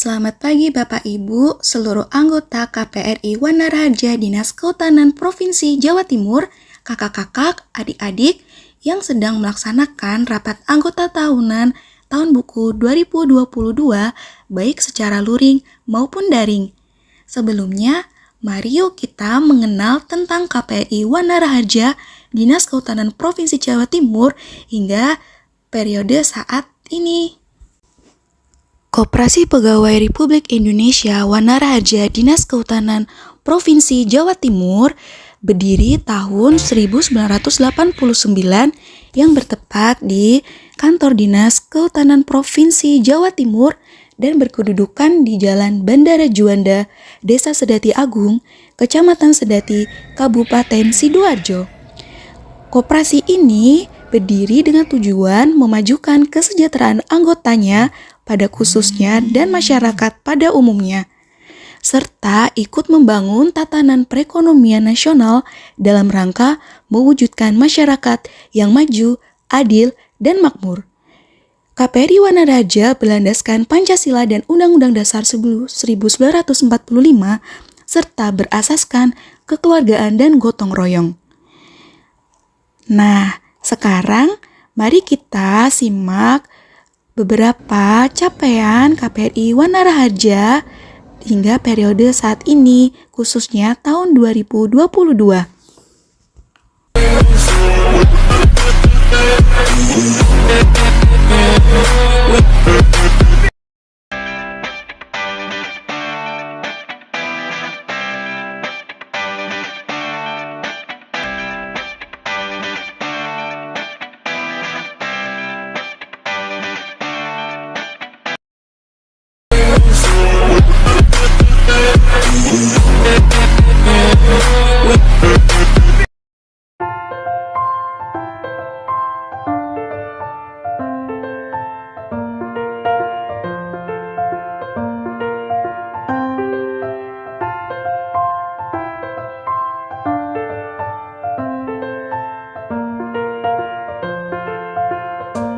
Selamat pagi Bapak Ibu, seluruh anggota KPRI Wanaraja Dinas Kehutanan Provinsi Jawa Timur, kakak-kakak, adik-adik yang sedang melaksanakan rapat anggota tahunan tahun buku 2022 baik secara luring maupun daring. Sebelumnya, mari yuk kita mengenal tentang KPRI Wanaraja Dinas Kehutanan Provinsi Jawa Timur hingga periode saat ini. Koperasi Pegawai Republik Indonesia Wanaraja Dinas Kehutanan Provinsi Jawa Timur berdiri tahun 1989 yang bertepat di Kantor Dinas Kehutanan Provinsi Jawa Timur dan berkedudukan di Jalan Bandara Juanda, Desa Sedati Agung, Kecamatan Sedati, Kabupaten Sidoarjo. Koperasi ini berdiri dengan tujuan memajukan kesejahteraan anggotanya pada khususnya dan masyarakat pada umumnya, serta ikut membangun tatanan perekonomian nasional dalam rangka mewujudkan masyarakat yang maju, adil, dan makmur. KPRI Wanaraja berlandaskan Pancasila dan Undang-Undang Dasar 1945 serta berasaskan kekeluargaan dan gotong royong. Nah, sekarang mari kita simak beberapa capaian KPRI Wanaraja hingga periode saat ini, khususnya tahun 2022.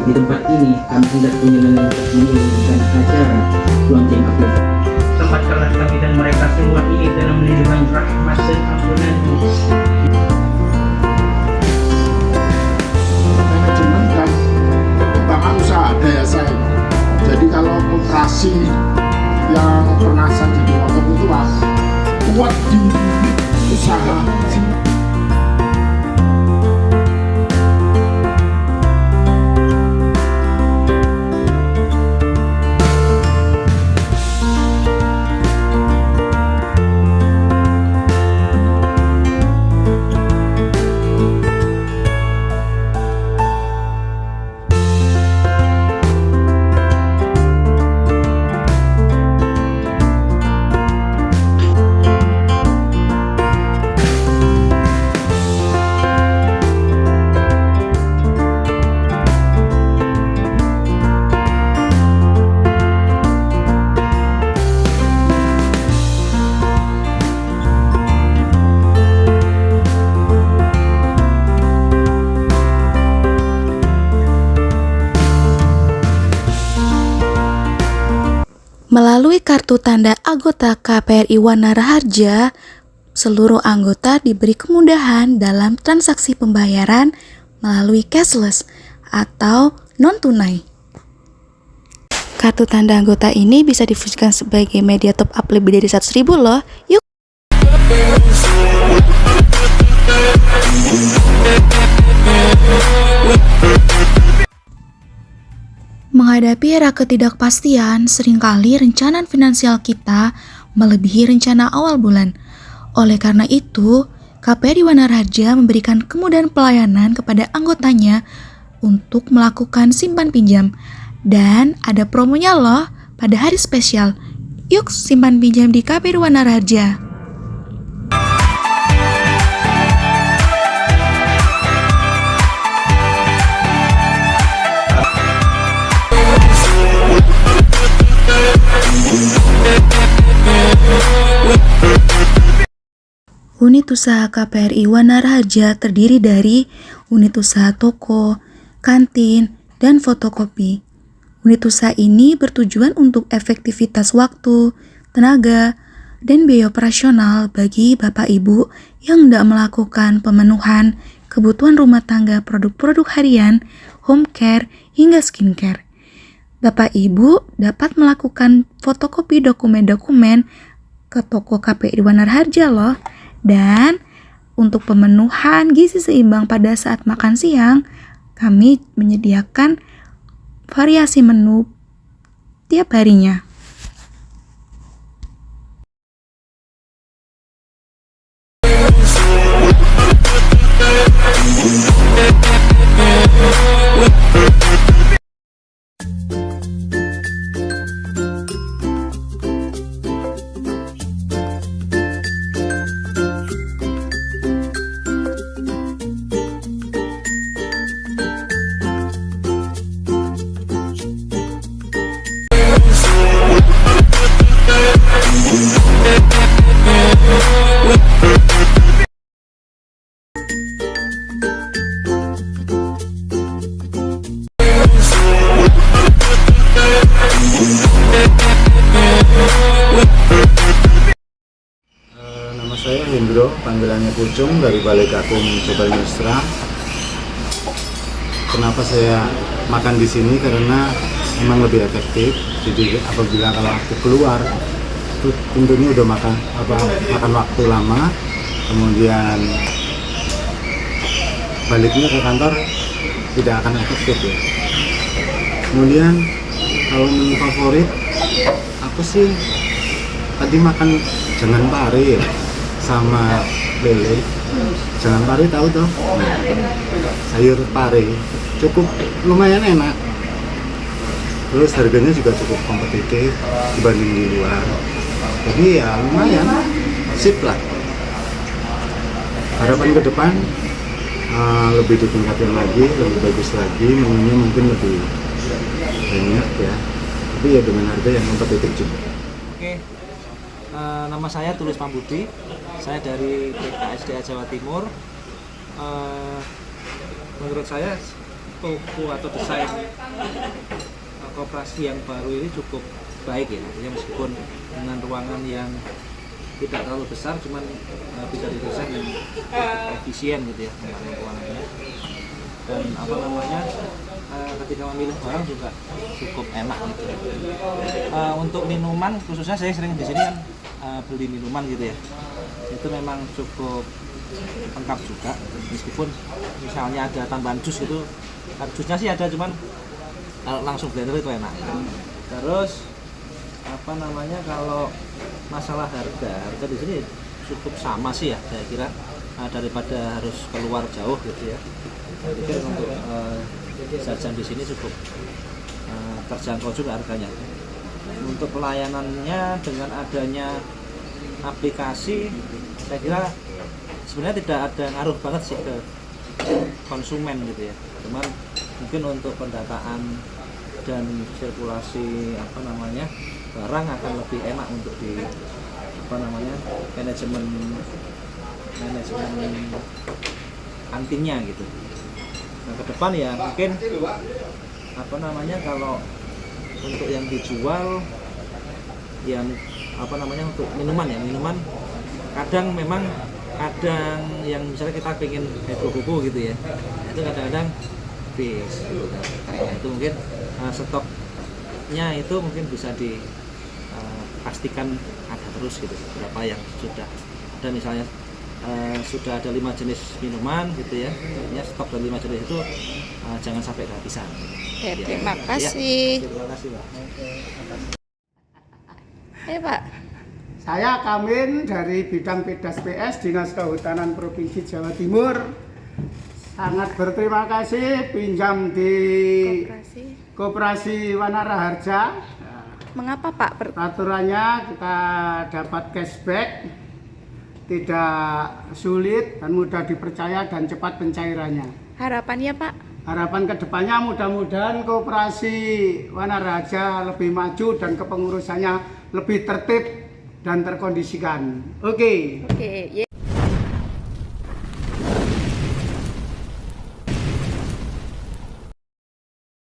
Di tempat ini kami hendak menyelenggarakan acara launching aplikasi. Selamatkanlah kami dan mereka semua ini dalam lindungan rahmat dan ampunan-Mu. Manajemen dan pengembangan usaha daya saing. Jadi kalau koperasi yang pernah saya jadi wakil ketua kuat di usaha Melalui kartu tanda anggota KPRI Wanaraja, seluruh anggota diberi kemudahan dalam transaksi pembayaran melalui cashless atau non-tunai. Kartu tanda anggota ini bisa difungsikan sebagai media top up lebih dari 100.000 loh. Yuk! Menghadapi era ketidakpastian, seringkali rencana finansial kita melebihi rencana awal bulan. Oleh karena itu, KPRI Wanaraja memberikan kemudahan pelayanan kepada anggotanya untuk melakukan simpan pinjam. Dan ada promonya loh pada hari spesial. Yuk simpan pinjam di KPRI Wanaraja. Unit usaha KPRI Wanaraja terdiri dari unit usaha toko, kantin, dan fotokopi. Unit usaha ini bertujuan untuk efektivitas waktu, tenaga, dan biaya operasional bagi Bapak Ibu yang hendak melakukan pemenuhan kebutuhan rumah tangga produk-produk harian, home care, hingga skincare. Bapak Ibu dapat melakukan fotokopi dokumen-dokumen ke toko KPRI Wanarharja loh. Dan untuk pemenuhan gizi seimbang pada saat makan siang, kami menyediakan variasi menu tiap harinya. Nama saya Hendro, panggilannya Pucung dari Balai Gakum Jabal Misra. Kenapa saya makan di sini? Karena memang lebih efektif. Jadi apabila kalau aku keluar, itu tentunya udah makan waktu lama, kemudian baliknya ke kantor tidak akan efektif ya. Kemudian kalau menu favorit, aku sih tadi makan jangan pare ya, sama lele. Jangan pare tahu toh? Sayur pare cukup lumayan enak. Terus harganya juga cukup kompetitif dibanding di luar. Jadi ya lumayan sip lah. Harapan ke depan lebih ditingkatin lagi, lebih bagus lagi, menunya mungkin lebih banyak ya. Tapi ya dengan harga yang kompetitif juga. Oke, nama saya Tulus Pambudi, saya dari PKSDA Jawa Timur. Menurut saya toko atau desain koperasi yang baru ini cukup baik ya, artinya meskipun dengan ruangan yang tidak terlalu besar, cuman bisa didesain yang efisien gitu ya pembangunan ruangannya. Dan ketika memilih barang juga cukup enak gitu. Untuk minuman khususnya saya sering di sini kan beli minuman gitu ya. Itu memang cukup lengkap juga, meskipun misalnya ada tambahan jus itu, jusnya sih ada, cuman kalau langsung blender itu enak. Terus kalau masalah harga di sini cukup sama sih ya, saya kira daripada harus keluar jauh gitu ya. Saya pikir untuk jajan di sini cukup terjangkau juga harganya. Untuk pelayanannya dengan adanya aplikasi, saya kira sebenarnya tidak ada ngaruh banget sih ke konsumen gitu ya. Cuman mungkin untuk pendataan dan sirkulasi barang akan lebih enak untuk di manajemen kantinnya gitu. Nah, ke depan ya mungkin kalau untuk yang dijual yang untuk minuman kadang yang misalnya kita pengen hidrokuku gitu ya, itu kadang-kadang habis gitu kan. Nah, itu mungkin stoknya itu mungkin bisa dipastikan ada terus gitu, berapa yang sudah ada. Misalnya sudah ada 5 jenis minuman gitu ya, artinya stok dari 5 jenis itu jangan sampai kehabisan. Ya, Ya, terima ya. kasih. Terima kasih Pak. Pak. Saya Kamin dari bidang Pedas PS Dinas Kehutanan Provinsi Jawa Timur. Sangat berterima kasih pinjam di Koperasi Wanaraharja. Mengapa Pak? Aturannya kita dapat cashback, tidak sulit dan mudah dipercaya dan cepat pencairannya. Harapannya Pak? Harapan kedepannya mudah-mudahan Koperasi Wanaraharja lebih maju dan kepengurusannya lebih tertib dan terkondisikan. Oke.